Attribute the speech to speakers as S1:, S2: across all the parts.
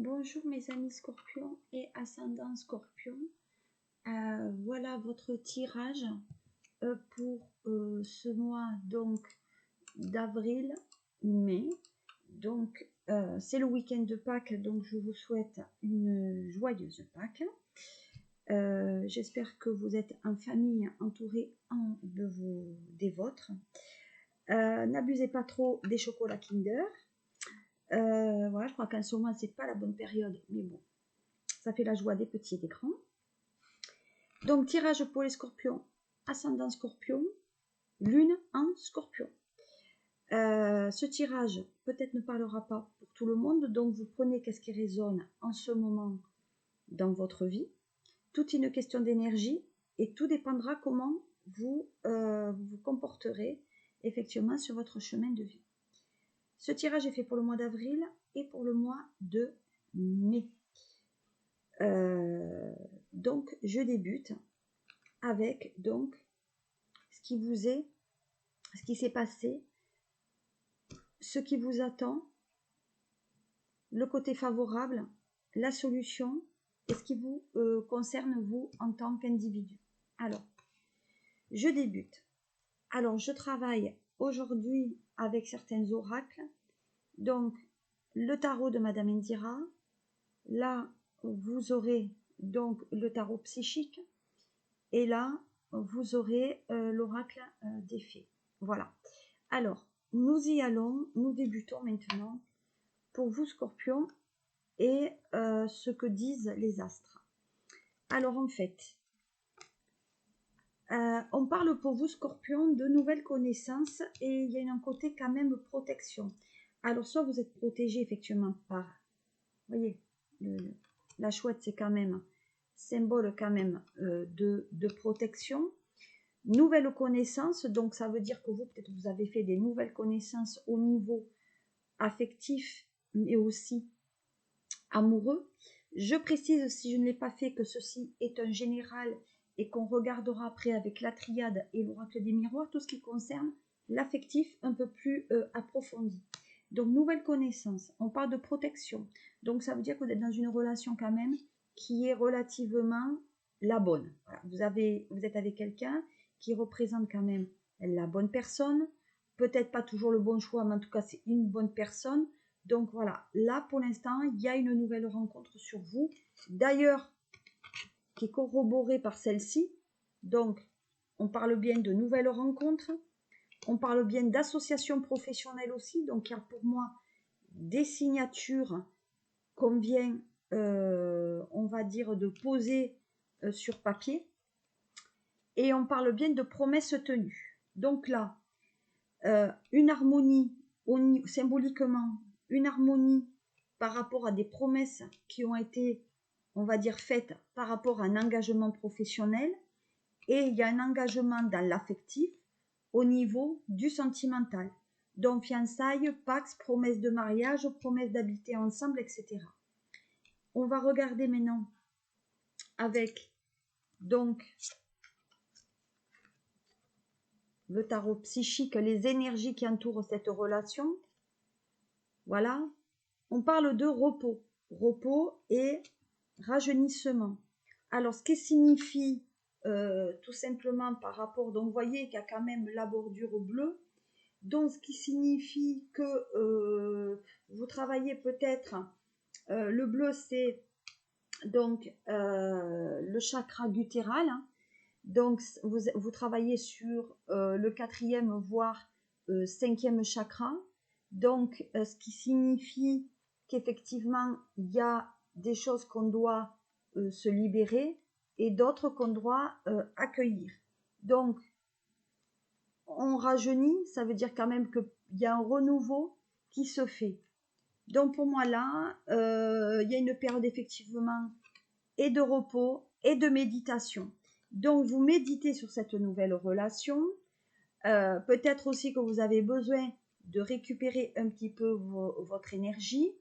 S1: Bonjour mes amis scorpions et ascendant scorpion. Voilà votre tirage pour ce mois donc d'avril-mai. Donc c'est le week-end de Pâques, donc je vous souhaite une joyeuse Pâques. J'espère que vous êtes en famille, entourés des vôtres. N'abusez pas trop des chocolats Kinder. Voilà, je crois qu'en ce moment, c'est pas la bonne période, mais bon, ça fait la joie des petits et des grands. Donc, tirage pour les scorpions, ascendant scorpion, lune en scorpion. Ce tirage, peut-être ne parlera pas pour tout le monde, donc vous prenez qu'est-ce qui résonne en ce moment dans votre vie. Tout est une question d'énergie et tout dépendra comment vous vous comporterez effectivement sur votre chemin de vie. Ce tirage est fait pour le mois d'avril et pour le mois de mai. Donc, je débute avec donc ce qui s'est passé, ce qui vous attend, le côté favorable, la solution et ce qui vous concerne vous en tant qu'individu. Alors, je débute. Alors, je travaille aujourd'hui avec certains oracles. Donc, le tarot de Madame Indira. Là, vous aurez donc le tarot psychique. Et là, vous aurez l'oracle des fées. Voilà. Alors, nous y allons. Nous débutons maintenant pour vous, Scorpion, et ce que disent les astres. Alors, en fait, on parle pour vous, Scorpion, de nouvelles connaissances et il y a un côté quand même protection. Alors, soit vous êtes protégé effectivement par, vous voyez, la chouette, c'est quand même symbole quand même de protection. Nouvelles connaissances, donc ça veut dire que vous, peut-être vous avez fait des nouvelles connaissances au niveau affectif, mais aussi amoureux. Je précise, si je ne l'ai pas fait, que ceci est un général et qu'on regardera après avec la triade et l'oracle des miroirs, tout ce qui concerne l'affectif un peu plus approfondi. Donc, nouvelle connaissance, on parle de protection. Donc, ça veut dire que vous êtes dans une relation quand même qui est relativement la bonne. Voilà. Vous êtes avec quelqu'un qui représente quand même la bonne personne. Peut-être pas toujours le bon choix, mais en tout cas, c'est une bonne personne. Donc voilà, là pour l'instant, il y a une nouvelle rencontre sur vous. D'ailleurs, qui est corroborée par celle-ci. Donc, on parle bien de nouvelles rencontres. On parle bien d'associations professionnelles aussi. Donc, il y a pour moi des signatures qu'on vient, on va dire, de poser sur papier. Et on parle bien de promesses tenues. Donc là, une harmonie, symboliquement, une harmonie par rapport à des promesses qui ont été, on va dire, faites par rapport à un engagement professionnel. Et il y a un engagement dans l'affectif au niveau du sentimental. Donc, fiançailles, pax, promesse de mariage, promesse d'habiter ensemble, etc. On va regarder maintenant avec, donc, le tarot psychique, les énergies qui entourent cette relation. Voilà. On parle de repos. Repos et rajeunissement. Alors, ce qui signifie tout simplement par rapport, donc vous voyez qu'il y a quand même la bordure bleue, donc ce qui signifie que vous travaillez peut-être, le bleu c'est donc le chakra guttural, hein. Donc vous travaillez sur le 4e voire 5e chakra, donc ce qui signifie qu'effectivement il y a des choses qu'on doit se libérer et d'autres qu'on doit accueillir. Donc on rajeunit, ça veut dire quand même qu'il y a un renouveau qui se fait. Donc pour moi là, il y a une période effectivement et de repos et de méditation. Donc vous méditez sur cette nouvelle relation. Peut-être aussi que vous avez besoin de récupérer un petit peu votre énergie.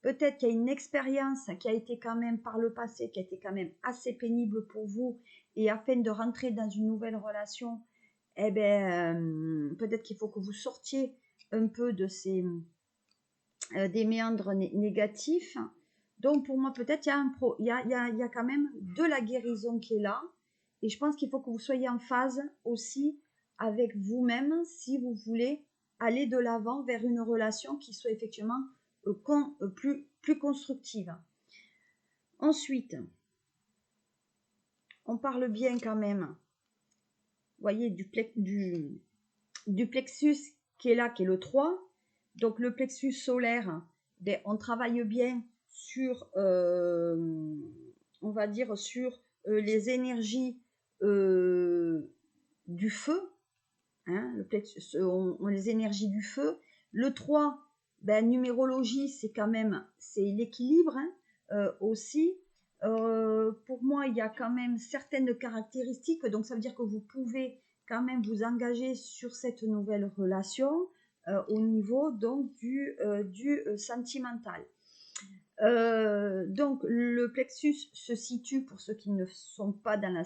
S1: Peut-être qu'il y a une expérience qui a été quand même par le passé, qui a été quand même assez pénible pour vous. Et afin de rentrer dans une nouvelle relation, eh ben, peut-être qu'il faut que vous sortiez un peu de des méandres négatifs. Donc, pour moi, peut-être, il y a quand même de la guérison qui est là. Et je pense qu'il faut que vous soyez en phase aussi avec vous-même si vous voulez aller de l'avant vers une relation qui soit effectivement plus constructive. Ensuite, on parle bien quand même, vous voyez, du plexus qui est là, qui est le 3. Donc, le plexus solaire, on travaille bien sur, on va dire, sur les énergies du feu, hein, le plexus, les énergies du feu. Le 3, ben, numérologie, c'est quand même, c'est l'équilibre, hein, aussi. Pour moi, il y a quand même certaines caractéristiques, donc ça veut dire que vous pouvez quand même vous engager sur cette nouvelle relation au niveau donc du sentimental. Donc le plexus se situe, pour ceux qui ne sont pas dans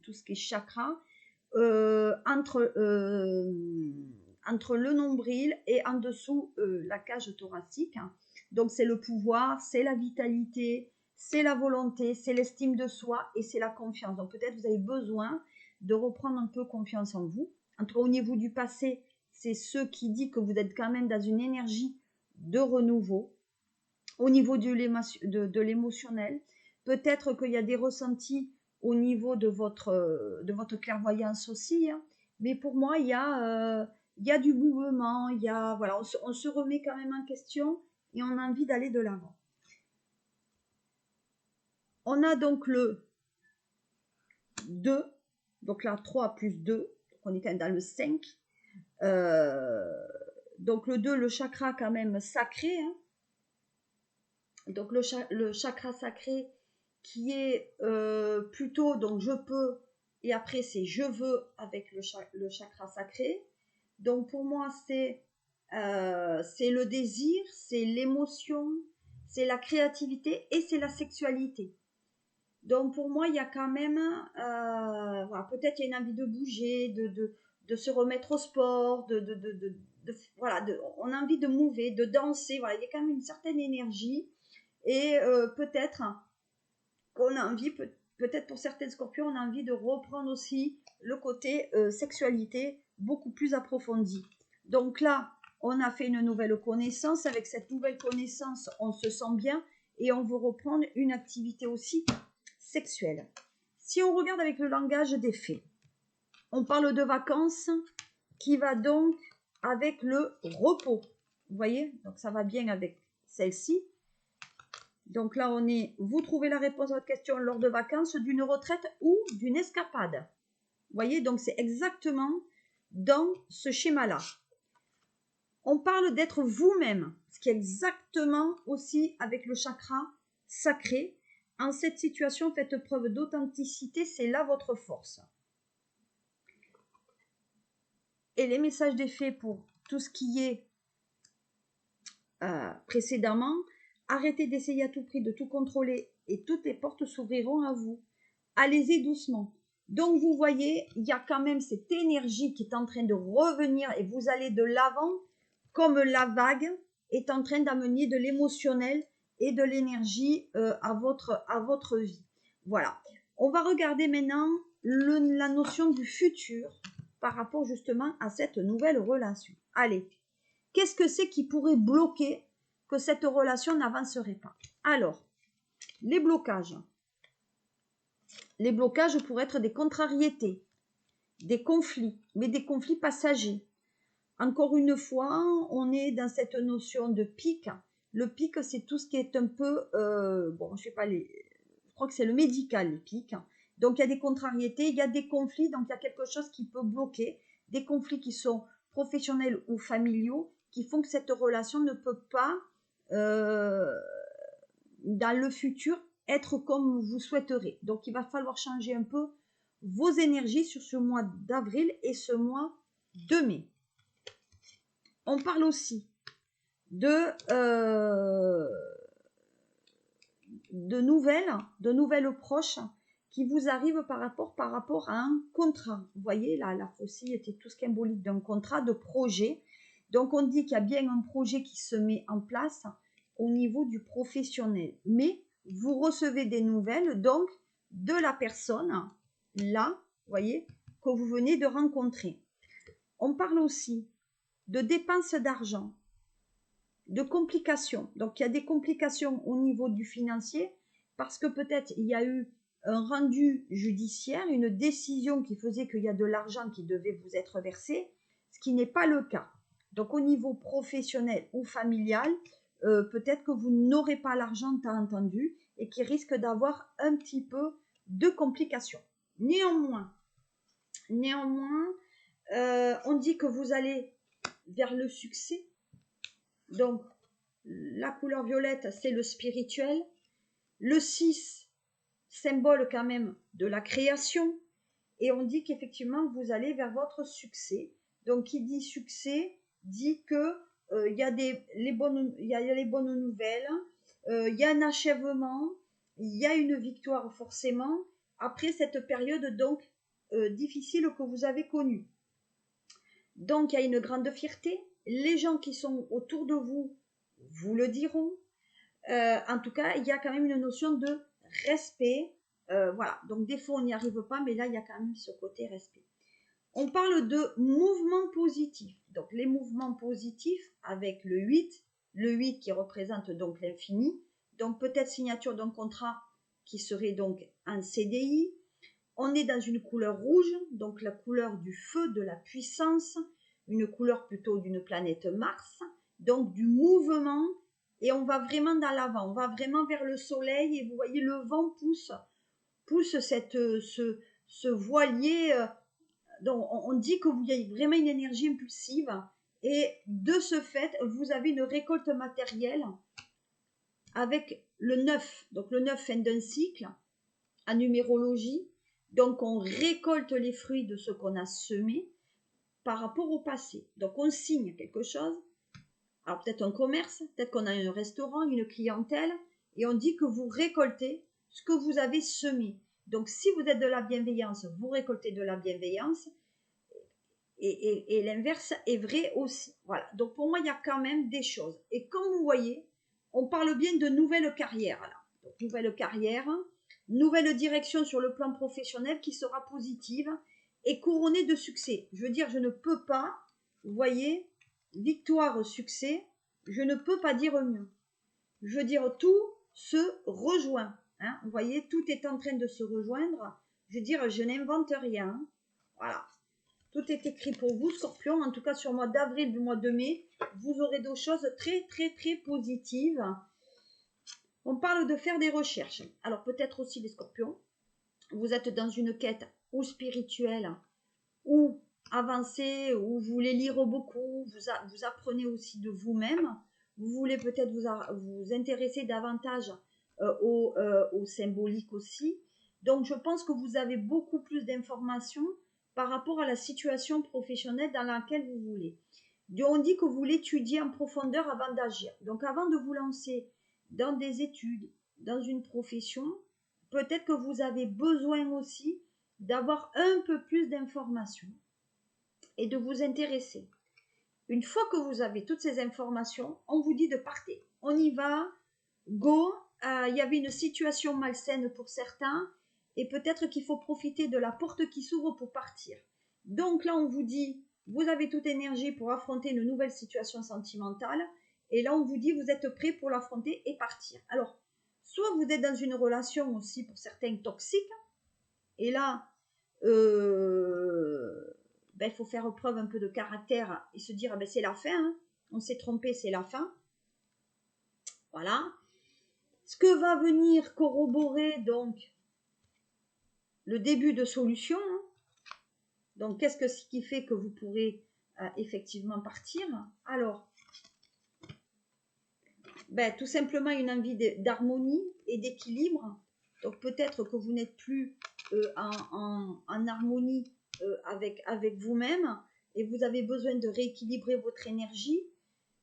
S1: tout ce qui est chakra, entre le nombril et en dessous la cage thoracique. Donc c'est le pouvoir, c'est la vitalité, c'est la volonté, c'est l'estime de soi et c'est la confiance. Donc peut-être vous avez besoin de reprendre un peu confiance en vous. En tout cas, au niveau du passé, c'est ce qui dit que vous êtes quand même dans une énergie de renouveau. Au niveau de l'émotionnel, peut-être qu'il y a des ressentis au niveau de votre clairvoyance aussi, hein. Mais pour moi, il y a du mouvement, voilà, on se remet quand même en question et on a envie d'aller de l'avant. On a donc le 2, donc là 3 plus 2, donc on est quand même dans le 5. Donc le 2, le chakra quand même sacré, hein. Donc le chakra sacré qui est plutôt donc je peux et après c'est je veux avec le chakra sacré. Donc pour moi c'est le désir, c'est l'émotion, c'est la créativité et c'est la sexualité. Donc pour moi il y a quand même voilà, peut-être il y a une envie de bouger, de se remettre au sport, voilà, on a envie de mouver, de danser, voilà, il y a quand même une certaine énergie. Et peut-être qu'on a envie, peut-être pour certains scorpions, on a envie de reprendre aussi le côté sexualité beaucoup plus approfondi. Donc là, on a fait une nouvelle connaissance. Avec cette nouvelle connaissance, on se sent bien et on veut reprendre une activité aussi sexuelle. Si on regarde avec le langage des faits, on parle de vacances qui va donc avec le repos. Vous voyez, donc ça va bien avec celle-ci. Donc là, vous trouvez la réponse à votre question lors de vacances, d'une retraite ou d'une escapade. Vous voyez, donc c'est exactement dans ce schéma-là. On parle d'être vous-même, ce qui est exactement aussi avec le chakra sacré. En cette situation, faites preuve d'authenticité, c'est là votre force. Et les messages des faits pour tout ce qui est précédemment, arrêtez d'essayer à tout prix de tout contrôler et toutes les portes s'ouvriront à vous. Allez-y doucement. Donc vous voyez, il y a quand même cette énergie qui est en train de revenir et vous allez de l'avant comme la vague est en train d'amener de l'émotionnel et de l'énergie à votre vie. Voilà. On va regarder maintenant la notion du futur par rapport justement à cette nouvelle relation. Allez. Qu'est-ce que c'est qui pourrait bloquer que cette relation n'avancerait pas? Alors, les blocages. Les blocages pourraient être des contrariétés, des conflits, mais des conflits passagers. Encore une fois, on est dans cette notion de pic. Le pic, c'est tout ce qui est un peu... bon, je crois que c'est le médical, les pics. Donc, il y a des contrariétés, il y a des conflits, donc il y a quelque chose qui peut bloquer. Des conflits qui sont professionnels ou familiaux, qui font que cette relation ne peut pas, dans le futur, être comme vous souhaiterez. Donc, il va falloir changer un peu vos énergies sur ce mois d'avril et ce mois de mai. On parle aussi de nouvelles proches qui vous arrivent par rapport à un contrat. Vous voyez, là, la faucille était tout ce symbolique d'un contrat, de projet. Donc, on dit qu'il y a bien un projet qui se met en place au niveau du professionnel. Mais vous recevez des nouvelles, donc, de la personne, là, vous voyez, que vous venez de rencontrer. On parle aussi de dépenses d'argent, de complications. Donc, il y a des complications au niveau du financier parce que peut-être il y a eu un rendu judiciaire, une décision qui faisait qu'il y a de l'argent qui devait vous être versé, ce qui n'est pas le cas. Donc, au niveau professionnel ou familial, peut-être que vous n'aurez pas l'argent tant entendu et qui risque d'avoir un petit peu de complications. Néanmoins, on dit que vous allez vers le succès. Donc, la couleur violette, c'est le spirituel. Le 6, symbole quand même de la création. Et on dit qu'effectivement, vous allez vers votre succès. Donc, qui dit succès, dit que il y a les bonnes nouvelles, il y a un achèvement, il y a une victoire forcément, après cette période donc difficile que vous avez connue. Donc, il y a une grande fierté. Les gens qui sont autour de vous vous le diront. En tout cas, il y a quand même une notion de respect. Voilà, donc des fois on n'y arrive pas, mais là il y a quand même ce côté respect. On parle de mouvements positifs. Donc les mouvements positifs avec le 8 qui représente donc l'infini. Donc peut-être signature d'un contrat qui serait donc un CDI. On est dans une couleur rouge, donc la couleur du feu, de la puissance, une couleur plutôt d'une planète Mars, donc du mouvement, et on va vraiment dans l'avant, on va vraiment vers le soleil, et vous voyez le vent pousse ce voilier, donc on dit que vous avez vraiment une énergie impulsive, et de ce fait, vous avez une récolte matérielle avec le 9, donc le 9 fin d'un cycle, en numérologie. Donc, on récolte les fruits de ce qu'on a semé par rapport au passé. Donc, on signe quelque chose. Alors, peut-être un commerce, peut-être qu'on a un restaurant, une clientèle, et on dit que vous récoltez ce que vous avez semé. Donc, si vous êtes de la bienveillance, vous récoltez de la bienveillance. Et l'inverse est vrai aussi. Voilà. Donc, pour moi, il y a quand même des choses. Et comme vous voyez, on parle bien de nouvelles carrières. Là. Donc, nouvelle carrière, nouvelle direction sur le plan professionnel qui sera positive et couronnée de succès. Je veux dire, je ne peux pas, vous voyez, victoire, succès, je ne peux pas dire mieux. Je veux dire, tout se rejoint. Hein. Vous voyez, tout est en train de se rejoindre. Je veux dire, je n'invente rien. Voilà. Tout est écrit pour vous, Scorpion. En tout cas, sur le mois d'avril, du mois de mai, vous aurez des choses très, très, très positives. On parle de faire des recherches. Alors, peut-être aussi les Scorpions, vous êtes dans une quête ou spirituelle, ou avancée, ou vous voulez lire beaucoup, vous apprenez aussi de vous-même. Vous voulez peut-être vous intéresser davantage au symbolique aussi. Donc, je pense que vous avez beaucoup plus d'informations par rapport à la situation professionnelle dans laquelle vous voulez. On dit que vous l'étudiez en profondeur avant d'agir. Donc, avant de vous lancer dans des études, dans une profession, peut-être que vous avez besoin aussi d'avoir un peu plus d'informations et de vous intéresser. Une fois que vous avez toutes ces informations, on vous dit de partir. On y va, go. Il y avait une situation malsaine pour certains et peut-être qu'il faut profiter de la porte qui s'ouvre pour partir. Donc là, on vous dit, vous avez toute énergie pour affronter une nouvelle situation sentimentale et là, on vous dit, vous êtes prêt pour l'affronter et partir. Alors, soit vous êtes dans une relation aussi pour certains toxique et là, il faut faire preuve un peu de caractère et se dire, c'est la fin, hein. On s'est trompé, c'est la fin. Voilà. Ce que va venir corroborer donc le début de solution. Hein. Donc, qu'est-ce qui fait que vous pourrez effectivement partir? Alors, tout simplement une envie d'harmonie et d'équilibre. Donc, peut-être que vous n'êtes plus en harmonie avec vous-même et vous avez besoin de rééquilibrer votre énergie.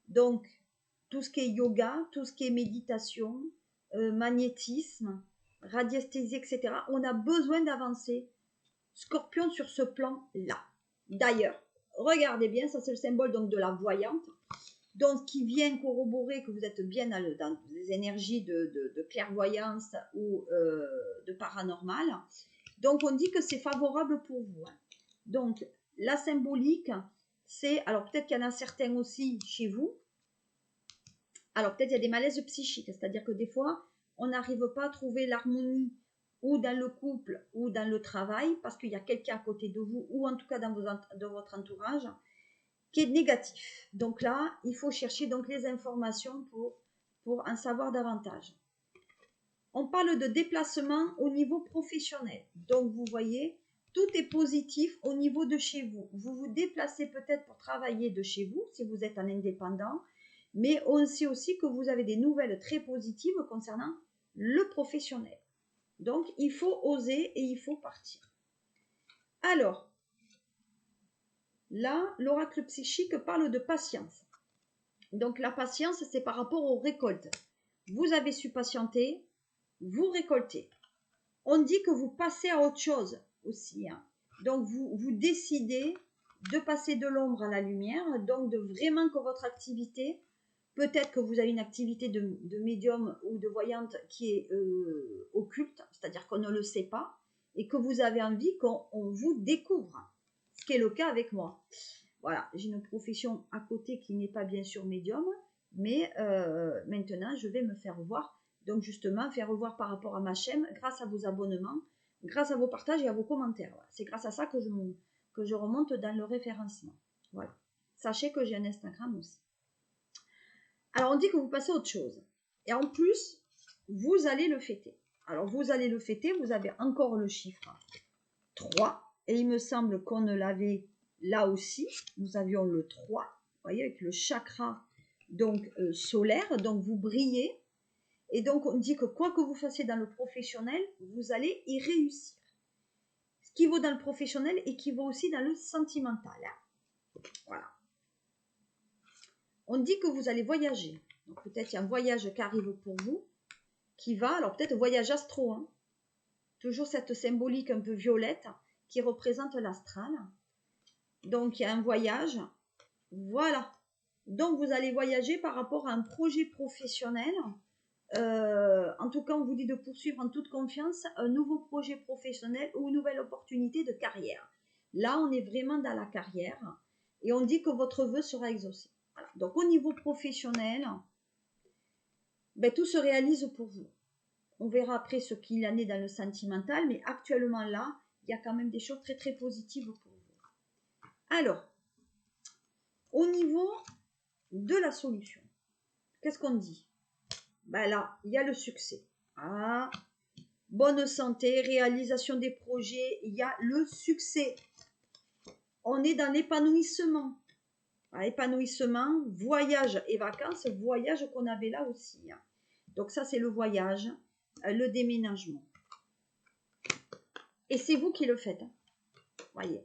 S1: Donc, tout ce qui est yoga, tout ce qui est méditation, magnétisme, radiesthésie, etc. On a besoin d'avancer. Scorpion sur ce plan-là. D'ailleurs, regardez bien, ça c'est le symbole donc de la voyante. donc qui vient corroborer que vous êtes bien dans des énergies de clairvoyance ou de paranormal. Donc, on dit que c'est favorable pour vous. Hein. Donc, la symbolique, c'est... Alors, peut-être qu'il y en a certains aussi chez vous. Alors, peut-être il y a des malaises psychiques. C'est-à-dire que des fois, on n'arrive pas à trouver l'harmonie ou dans le couple ou dans le travail parce qu'il y a quelqu'un à côté de vous ou en tout cas dans votre entourage qui est négatif. Donc là, il faut chercher donc les informations pour en savoir davantage. On parle de déplacement au niveau professionnel. Donc, vous voyez, tout est positif au niveau de chez vous. Vous vous déplacez peut-être pour travailler de chez vous, si vous êtes un indépendant, mais on sait aussi que vous avez des nouvelles très positives concernant le professionnel. Donc, il faut oser et il faut partir. Alors, là, l'oracle psychique parle de patience. Donc, la patience, c'est par rapport aux récoltes. Vous avez su patienter, vous récoltez. On dit que vous passez à autre chose aussi. Hein. Donc, vous décidez de passer de l'ombre à la lumière, donc de vraiment que votre activité, peut-être que vous avez une activité de médium ou de voyante qui est occulte, c'est-à-dire qu'on ne le sait pas, et que vous avez envie qu'on vous découvre, ce qui est le cas avec moi. Voilà, j'ai une profession à côté qui n'est pas bien sûr médium, mais maintenant je vais me faire voir. Donc justement, faire voir par rapport à ma chaîne, grâce à vos abonnements, grâce à vos partages et à vos commentaires. Voilà. C'est grâce à ça que je remonte dans le référencement. Voilà. Sachez que j'ai un Instagram aussi. Alors on dit que vous passez à autre chose. Et en plus, vous allez le fêter. Alors vous allez le fêter, vous avez encore le chiffre 3. Et il me semble qu'on l'avait là aussi. Nous avions le 3. Vous voyez, avec le chakra donc, solaire. Donc vous brillez. Et donc, on dit que quoi que vous fassiez dans le professionnel, vous allez y réussir. Ce qui vaut dans le professionnel équivaut aussi dans le sentimental. Voilà. On dit que vous allez voyager. Donc, peut-être il y a un voyage qui arrive pour vous, qui va, alors peut-être voyage astro. Hein. Toujours cette symbolique un peu violette qui représente l'astral. Donc, il y a un voyage. Voilà. Donc, vous allez voyager par rapport à un projet professionnel. En tout cas, on vous dit de poursuivre en toute confiance un nouveau projet professionnel ou une nouvelle opportunité de carrière. Là, on est vraiment dans la carrière et on dit que votre vœu sera exaucé. Voilà. Donc, au niveau professionnel, ben, tout se réalise pour vous. On verra après ce qu'il en est dans le sentimental, mais actuellement là, il y a quand même des choses très très positives pour vous. Alors, au niveau de la solution, qu'est-ce qu'on dit? Ben là, il y a le succès. Ah, bonne santé, réalisation des projets, il y a le succès. On est dans l'épanouissement. Épanouissement, voyage et vacances, voyage qu'on avait là aussi. Donc ça, c'est le voyage, le déménagement. Et c'est vous qui le faites. Voyez.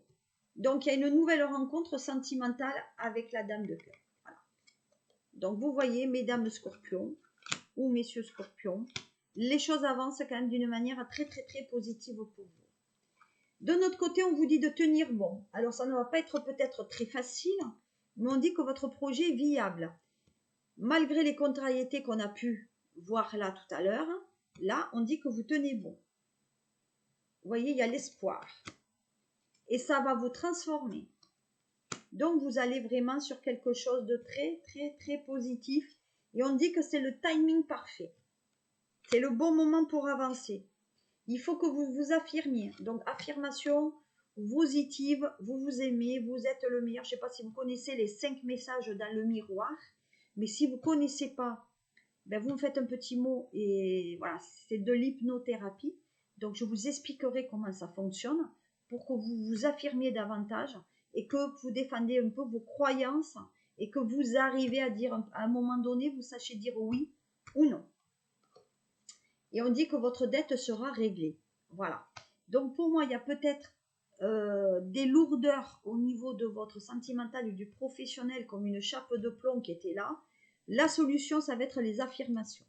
S1: Donc, il y a une nouvelle rencontre sentimentale avec la dame de cœur. Voilà. Donc, vous voyez, mesdames scorpions ou messieurs scorpions, les choses avancent quand même d'une manière très, très, très positive pour vous. De notre côté, on vous dit de tenir bon. Alors, ça ne va pas être peut-être très facile, mais on dit que votre projet est viable. Malgré les contrariétés qu'on a pu voir là tout à l'heure, là, on dit que vous tenez bon. Vous voyez, il y a l'espoir. Et ça va vous transformer. Donc, vous allez vraiment sur quelque chose de très, très, très positif. Et on dit que c'est le timing parfait. C'est le bon moment pour avancer. Il faut que vous vous affirmiez. Donc, affirmation positive, vous vous aimez, vous êtes le meilleur. Je ne sais pas si vous connaissez les 5 messages dans le miroir. Mais si vous ne connaissez pas, ben vous me faites un petit mot. Et voilà, c'est de l'hypnothérapie. Donc, je vous expliquerai comment ça fonctionne pour que vous vous affirmiez davantage et que vous défendez un peu vos croyances et que vous arrivez à dire, à un moment donné, vous sachiez dire oui ou non. Et on dit que votre dette sera réglée. Voilà. Donc pour moi, il y a peut-être des lourdeurs au niveau de votre sentimental ou du professionnel, comme une chape de plomb qui était là. La solution, ça va être les affirmations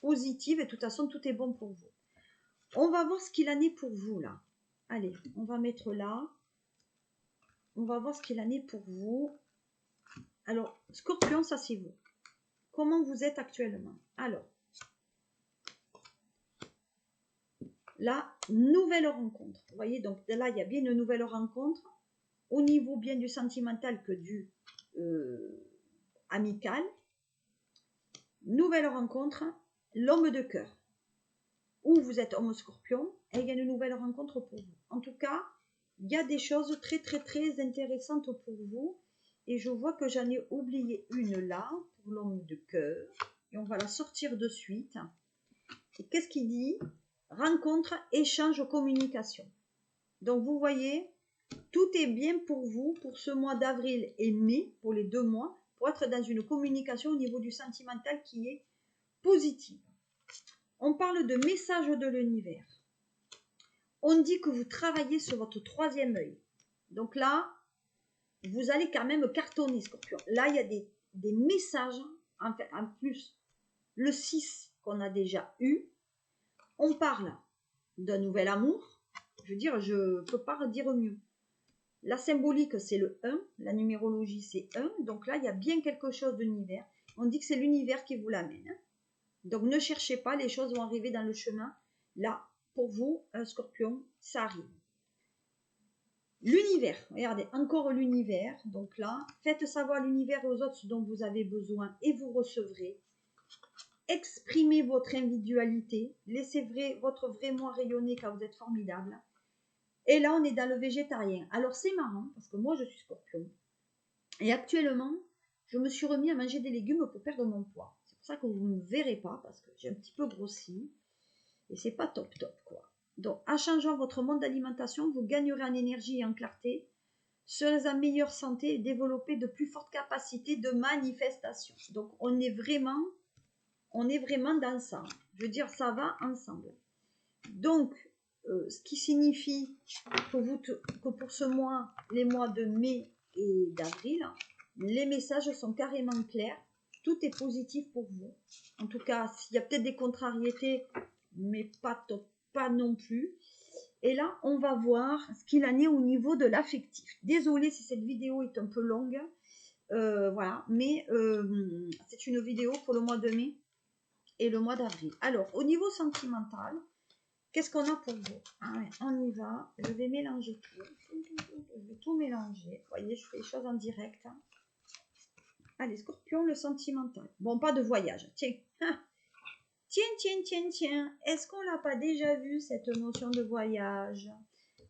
S1: positives. Et de toute façon, tout est bon pour vous. On va voir ce qu'il en est pour vous là. Allez, on va mettre là. On va voir ce qu'il en est pour vous. Alors, Scorpion, ça c'est vous. Comment vous êtes actuellement? Alors, la nouvelle rencontre. Vous voyez, donc là, il y a bien une nouvelle rencontre, au niveau bien du sentimental que du amical. Nouvelle rencontre, l'homme de cœur. Ou vous êtes homme scorpion, et il y a une nouvelle rencontre pour vous. En tout cas, il y a des choses très intéressantes pour vous. Et je vois que j'en ai oublié une là, pour l'homme de cœur. Et on va la sortir de suite. Et qu'est-ce qu'il dit? Rencontre, échange, communication. Donc vous voyez, tout est bien pour vous, pour ce mois d'avril et mai, pour les 2 mois, pour être dans une communication au niveau du sentimental qui est positive. On parle de message de l'univers. On dit que vous travaillez sur votre 3e œil. Donc là, vous allez quand même cartonner, Scorpion. Là, il y a des messages, en plus, le 6 qu'on a déjà eu. On parle d'un nouvel amour. Je veux dire, je ne peux pas dire mieux. La symbolique, c'est le 1. La numérologie, c'est 1. Donc là, il y a bien quelque chose de l'univers. On dit que c'est l'univers qui vous l'amène. Donc ne cherchez pas, les choses vont arriver dans le chemin. Là, pour vous, un Scorpion, ça arrive. L'univers, regardez, encore l'univers. Donc là, faites savoir à l'univers et aux autres ce dont vous avez besoin et vous recevrez. Exprimez votre individualité. Laissez votre vrai moi rayonner car vous êtes formidable. Et là, on est dans le végétarien. Alors, c'est marrant parce que moi, je suis Scorpion. Et actuellement, je me suis remis à manger des légumes pour perdre mon poids. C'est pour ça que vous ne me verrez pas parce que j'ai un petit peu grossi. Et c'est pas top, quoi. Donc, en changeant votre mode d'alimentation, vous gagnerez en énergie et en clarté, serez en meilleure santé et développerez de plus fortes capacités de manifestation. Donc, on est vraiment dans ça. Je veux dire, ça va ensemble. Donc, ce qui signifie que pour ce mois, les mois de mai et d'avril, les messages sont carrément clairs. Tout est positif pour vous. En tout cas, s'il y a peut-être des contrariétés, mais pas non plus. Et là, on va voir ce qu'il en est au niveau de l'affectif. Désolée si cette vidéo est un peu longue. Voilà, mais c'est une vidéo pour le mois de mai et le mois d'avril. Alors, au niveau sentimental, qu'est-ce qu'on a pour vous? On y va. Je vais mélanger tout. Je vais tout mélanger. Vous voyez, je fais les choses en direct. Allez, Scorpion, le sentimental. Bon, pas de voyage. Tiens. Tiens. Est-ce qu'on l'a pas déjà vu, cette notion de voyage?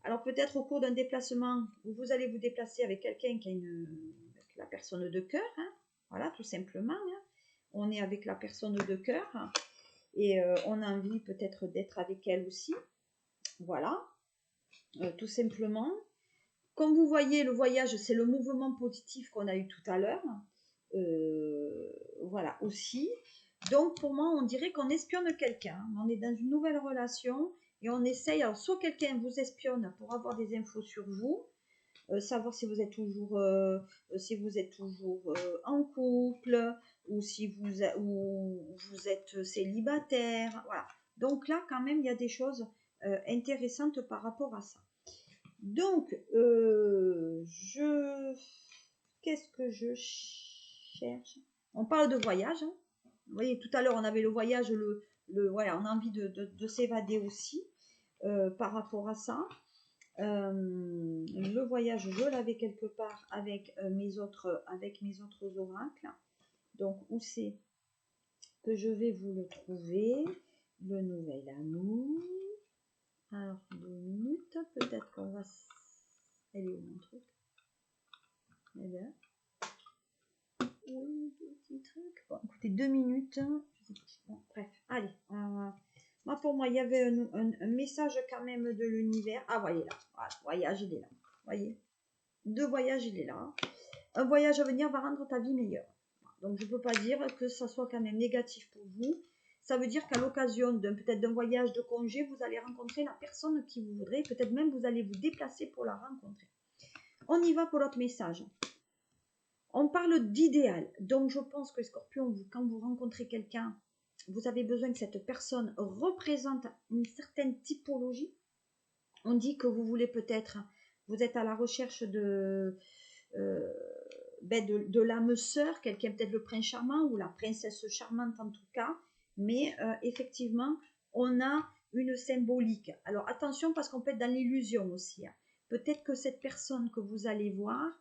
S1: Alors, peut-être au cours d'un déplacement, où vous allez vous déplacer avec quelqu'un qui a avec la personne de cœur. Voilà, tout simplement. On est avec la personne de cœur. Et on a envie peut-être d'être avec elle aussi. Voilà, tout simplement. Comme vous voyez, le voyage, c'est le mouvement positif qu'on a eu tout à l'heure. Voilà, aussi. Donc, pour moi, on dirait qu'on espionne quelqu'un. On est dans une nouvelle relation et on essaye. Alors, soit quelqu'un vous espionne pour avoir des infos sur vous, savoir si vous êtes toujours, en couple ou si vous êtes célibataire. Voilà. Donc là, quand même, il y a des choses intéressantes par rapport à ça. Donc, qu'est-ce que je cherche? On parle de voyage. Vous voyez, tout à l'heure, on avait le voyage, voilà, on a envie de s'évader aussi par rapport à ça. Le voyage, je l'avais quelque part avec mes autres oracles. Donc, où c'est que je vais vous le trouver? Le nouvel amour. Alors, 2 minutes, peut-être qu'on va... Elle est où mon truc? Eh bien, oui, petit truc. Bon, écoutez, 2 minutes. Bon, bref, allez. Moi, pour moi, il y avait un message quand même de l'univers. Ah, voyez là. Voilà, voyage, il est là. Voyez. 2 voyages, il est là. Un voyage à venir va rendre ta vie meilleure. Donc, je ne peux pas dire que ça soit quand même négatif pour vous. Ça veut dire qu'à l'occasion peut-être d'un voyage de congé, vous allez rencontrer la personne qui vous voudrez. Peut-être même vous allez vous déplacer pour la rencontrer. On y va pour l'autre message. On parle d'idéal. Donc, je pense que Scorpion, quand vous rencontrez quelqu'un, vous avez besoin que cette personne représente une certaine typologie. On dit que vous voulez peut-être, vous êtes à la recherche de l'âme sœur, quelqu'un peut-être le prince charmant ou la princesse charmante en tout cas, mais effectivement, on a une symbolique. Alors attention parce qu'on peut être dans l'illusion aussi. Hein. Peut-être que cette personne que vous allez voir,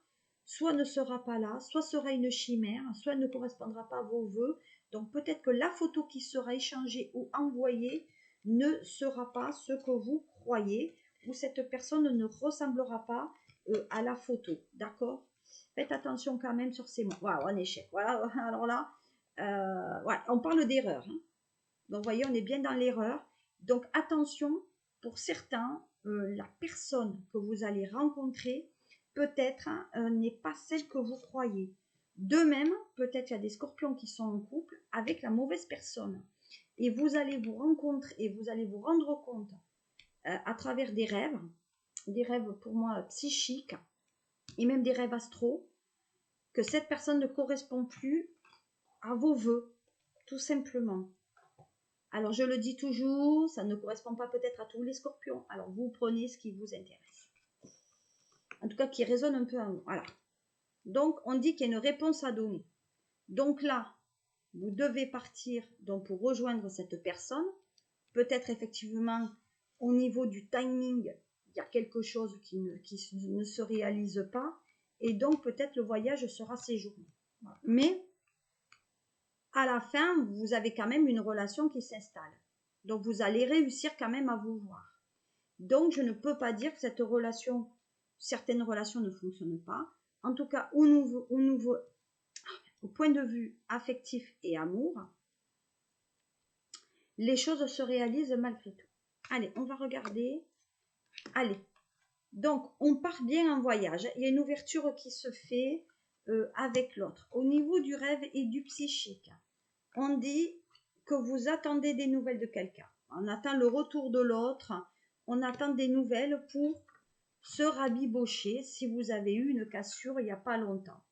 S1: soit ne sera pas là, soit sera une chimère, soit ne correspondra pas à vos voeux. Donc peut-être que la photo qui sera échangée ou envoyée ne sera pas ce que vous croyez, ou cette personne ne ressemblera pas à la photo. D'accord? Faites attention quand même sur ces mots. Waouh, un échec. Voilà, alors là, ouais, on parle d'erreur. Hein. Donc, vous voyez, on est bien dans l'erreur. Donc, attention, pour certains, la personne que vous allez rencontrer, peut-être, n'est pas celle que vous croyez. De même, peut-être il y a des scorpions qui sont en couple avec la mauvaise personne. Et vous allez vous rencontrer et vous allez vous rendre compte à travers des rêves pour moi psychiques, et même des rêves astraux, que cette personne ne correspond plus à vos vœux, tout simplement. Alors, je le dis toujours, ça ne correspond pas peut-être à tous les scorpions. Alors, vous prenez ce qui vous intéresse. En tout cas, qui résonne un peu en vous. Voilà. Donc, on dit qu'il y a une réponse à donner. Donc là, vous devez partir donc, pour rejoindre cette personne. Peut-être effectivement, au niveau du timing, il y a quelque chose qui ne se réalise pas. Et donc, peut-être le voyage sera séjourné. Voilà. Mais, à la fin, vous avez quand même une relation qui s'installe. Donc, vous allez réussir quand même à vous voir. Donc, je ne peux pas dire que certaines relations ne fonctionnent pas. En tout cas, au point de vue affectif et amour, les choses se réalisent malgré tout. Allez, on va regarder. Allez. Donc, on part bien en voyage. Il y a une ouverture qui se fait avec l'autre. Au niveau du rêve et du psychique, on dit que vous attendez des nouvelles de quelqu'un. On attend le retour de l'autre. On attend des nouvelles pour se rabibocher si vous avez eu une cassure il n'y a pas longtemps.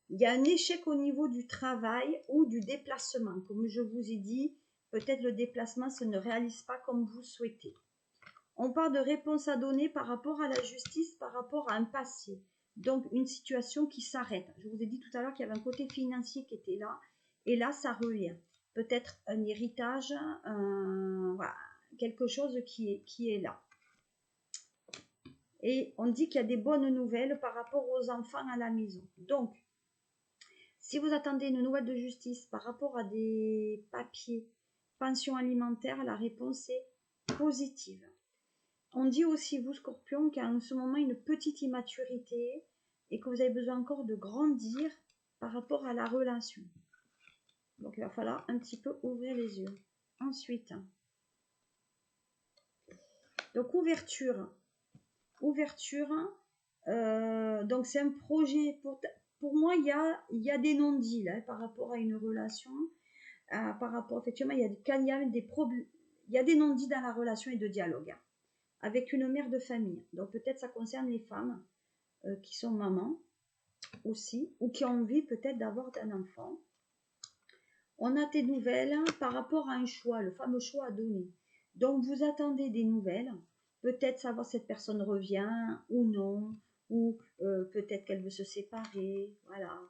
S1: Il y a un échec au niveau du travail ou du déplacement. Comme je vous ai dit, peut-être le déplacement se ne réalise pas comme vous souhaitez. On parle de réponse à donner par rapport à la justice, par rapport à un passé. Donc, une situation qui s'arrête. Je vous ai dit tout à l'heure qu'il y avait un côté financier qui était là. Et là, ça revient. Peut-être un héritage, voilà, quelque chose qui est là. Et on dit qu'il y a des bonnes nouvelles par rapport aux enfants à la maison. Donc, si vous attendez une nouvelle de justice par rapport à des papiers, pension alimentaire, la réponse est positive. On dit aussi, vous, Scorpion, qu'il y a en ce moment une petite immaturité et que vous avez besoin encore de grandir par rapport à la relation. Donc, il va falloir un petit peu ouvrir les yeux. Ensuite, donc ouverture. Donc, c'est un projet. Pour moi, il y a des non-dits là, par rapport à une relation. Par rapport, effectivement, il y a des problèmes. Il y a des non-dits dans la relation et de dialogue. Hein, avec une mère de famille. Donc, peut-être ça concerne les femmes qui sont mamans aussi, ou qui ont envie peut-être d'avoir un enfant. On a des nouvelles par rapport à un choix, le fameux choix à donner. Donc, vous attendez des nouvelles, peut-être savoir si cette personne revient ou non, ou peut-être qu'elle veut se séparer, voilà.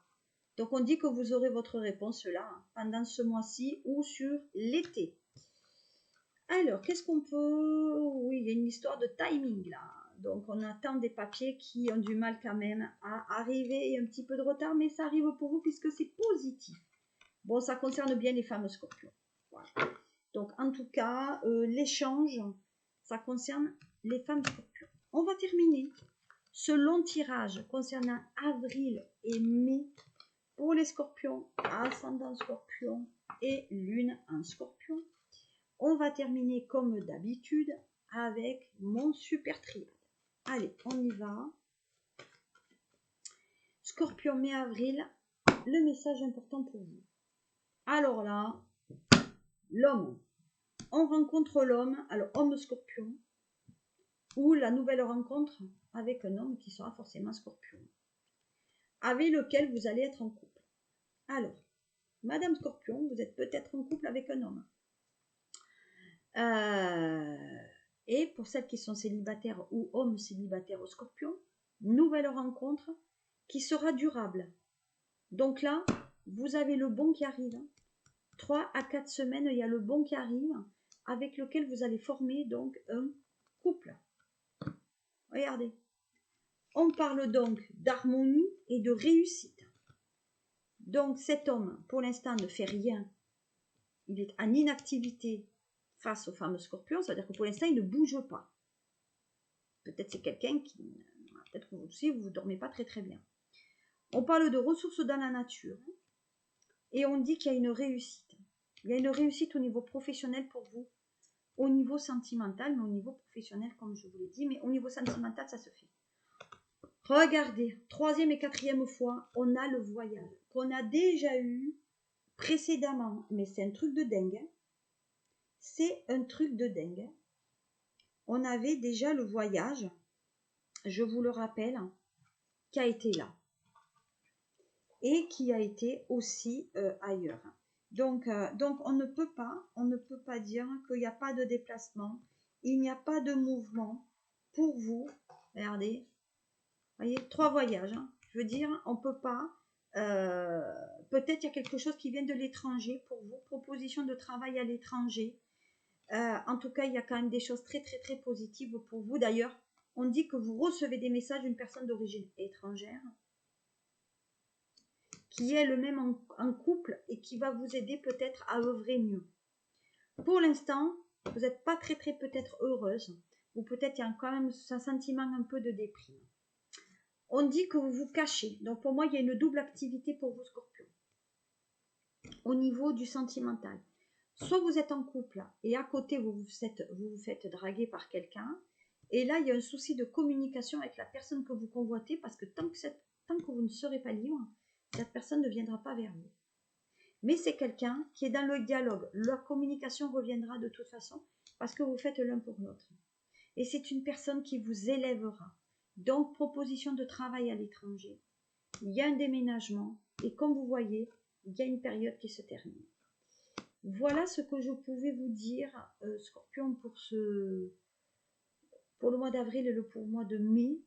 S1: Donc, on dit que vous aurez votre réponse là, pendant ce mois-ci ou sur l'été. Alors, qu'est-ce qu'on peut... Oui, il y a une histoire de timing là. Donc, on attend des papiers qui ont du mal quand même à arriver. Il y a un petit peu de retard, mais ça arrive pour vous puisque c'est positif. Bon, ça concerne bien les femmes scorpions. Voilà. Donc, en tout cas, l'échange, ça concerne les femmes scorpions. On va terminer ce long tirage concernant avril et mai pour les scorpions, ascendant scorpion et lune en scorpion. On va terminer comme d'habitude avec mon super triade. Allez, on y va. Scorpion, mai-avril, le message important pour vous. Alors là, l'homme. On rencontre l'homme, alors homme scorpion, ou la nouvelle rencontre avec un homme qui sera forcément scorpion, avec lequel vous allez être en couple. Alors, Madame Scorpion, vous êtes peut-être en couple avec un homme. Et pour celles qui sont célibataires ou hommes célibataires au Scorpion, nouvelle rencontre qui sera durable. Donc là, vous avez le bon qui arrive. 3 à 4 semaines, il y a le bon qui arrive, avec lequel vous allez former donc un couple. Regardez. On parle donc d'harmonie et de réussite. Donc cet homme, pour l'instant, ne fait rien. Il est en inactivité face aux fameux scorpions, c'est-à-dire que pour l'instant, il ne bouge pas. Peut-être c'est quelqu'un qui... Peut-être que vous aussi, vous ne dormez pas très très bien. On parle de ressources dans la nature. Et on dit qu'il y a une réussite. Il y a une réussite au niveau professionnel pour vous, au niveau sentimental, mais au niveau professionnel, comme je vous l'ai dit, mais au niveau sentimental, ça se fait. Regardez, 3e et 4e fois, on a le voyage qu'on a déjà eu précédemment, mais c'est un truc de dingue. C'est un truc de dingue. On avait déjà le voyage, je vous le rappelle, qui a été là et qui a été aussi ailleurs. Donc on ne peut pas dire qu'il n'y a pas de déplacement, il n'y a pas de mouvement pour vous. Regardez, voyez, 3 voyages. Hein. Je veux dire, on peut pas. Peut-être il y a quelque chose qui vient de l'étranger pour vous, proposition de travail à l'étranger. En tout cas, il y a quand même des choses très très très positives pour vous. D'ailleurs, on dit que vous recevez des messages d'une personne d'origine étrangère qui est le même en couple et qui va vous aider peut-être à œuvrer mieux. Pour l'instant, vous n'êtes pas très très peut-être heureuse, ou peut-être il y a quand même un sentiment un peu de déprime. On dit que vous vous cachez, donc pour moi il y a une double activité pour vous Scorpions, au niveau du sentimental. Soit vous êtes en couple et à côté vous vous faites draguer par quelqu'un, et là il y a un souci de communication avec la personne que vous convoitez, parce que tant que vous ne serez pas libre, cette personne ne viendra pas vers vous. Mais c'est quelqu'un qui est dans le dialogue. La communication reviendra de toute façon parce que vous faites l'un pour l'autre. Et c'est une personne qui vous élèvera. Donc, proposition de travail à l'étranger. Il y a un déménagement. Et comme vous voyez, il y a une période qui se termine. Voilà ce que je pouvais vous dire, Scorpion, pour le mois d'avril et pour le mois de mai.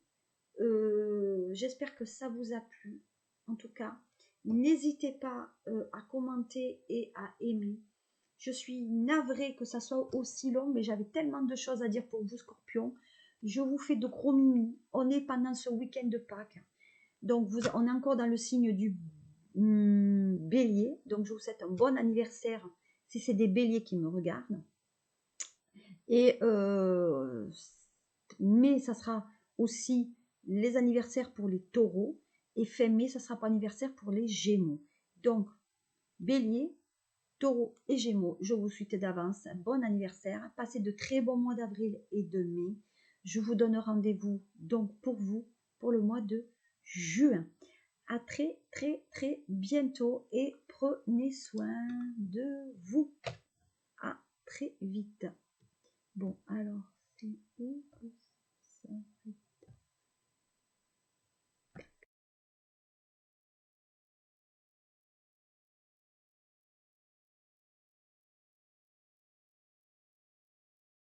S1: J'espère que ça vous a plu. En tout cas, n'hésitez pas à commenter et à aimer. Je suis navrée que ça soit aussi long, mais j'avais tellement de choses à dire pour vous, Scorpion. Je vous fais de gros mimi. On est pendant ce week-end de Pâques. Donc, on est encore dans le signe du bélier. Donc, je vous souhaite un bon anniversaire si c'est des béliers qui me regardent. Et mais ça sera aussi les anniversaires pour les taureaux. Et fin mai, ça sera pas anniversaire pour les gémeaux. Donc, bélier, taureau et gémeaux, je vous souhaite d'avance un bon anniversaire. Passez de très bons mois d'avril et de mai. Je vous donne rendez-vous donc pour vous pour le mois de juin. À très très très bientôt et prenez soin de vous. À très vite. Bon, alors, c'est où ça?